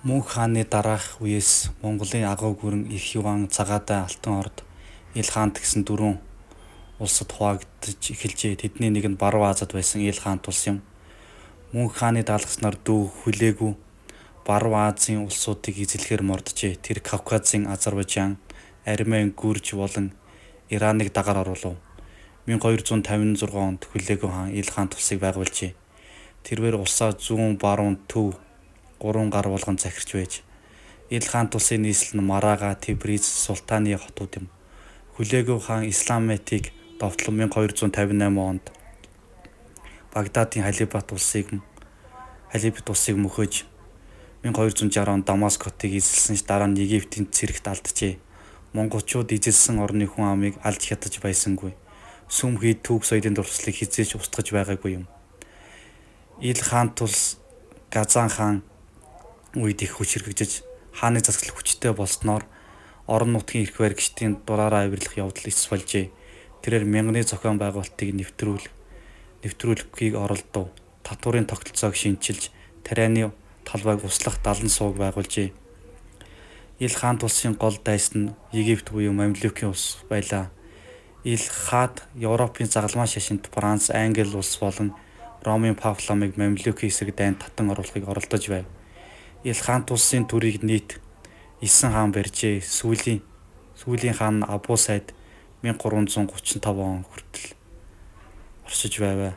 Мөнх хааны дараах үеэс Монголын агуу гүрэн Их Юван Цагаатай Алтан орд Ил хаант гэсэн дөрвөн улсад хуваагдаж эхэлжээ. Тэдний нэг нь Баруун Азад байсан Ил хаант улс юм. Мөнх хааны даалгаснаар дүү хүлээгүй Баруун Азийн улсуудыг эзлэхээр морджээ. Тэр Кавказын Азербайжан, Армен, Гүрж болон Ираныг дагаар оруулав. 1256 онд хүлээгүү хаан Ил хаант улсыг байгуулжээ. Тэрээр улсаа зүүн, баруун, төв гурван гар болгон захирч байж. Ил хаант улсын нийслэл нь Марага, Тебриз, Султаны хотууд юм. Хүлээгүү хаан Исламитыг довтлон 1258 онд Багдадын Халибат улсыг мөхөж 1260 онд Дамаск хотыг эзэлсэн ч дараа нь Египтийн цэрэгт алджээ. Монголчууд эзэлсэн орны хүн амыг алж хятаж байсангүй. Сүм хий түүх соёлын дурслыг хизээж устгаж байгаагүй юм. Ил хаант улс Газан хаан үед их хүчирхэгжиж хааны засаглал хүчтэй болсноор орон нутгийн эрх баригчдын дураараа авирлах явдал эс болжээ. Тэрээр мянганы зохион байгуулалтыг нэвтрүүлэхийг оролдов. Татварын тогтолцоог шинчилж тарианы талбайг услах далан сууг байгуулжээ. Ил хаант улсын гол дайс нь Египт буюу Мамлюкийн улс байлаа. Ил хаад Европын загалмай шашинт Франц, Англи улс болон Ромын Пап ламыг Мамлюкийн эсрэг дайнд татан оруулахыг оролдож байв. Ил хаант улсын төрийг нийт 9 хаан барьжээ. Сүүлийн хаан Абу Сайд 1335 он хүртэл оршиж байв.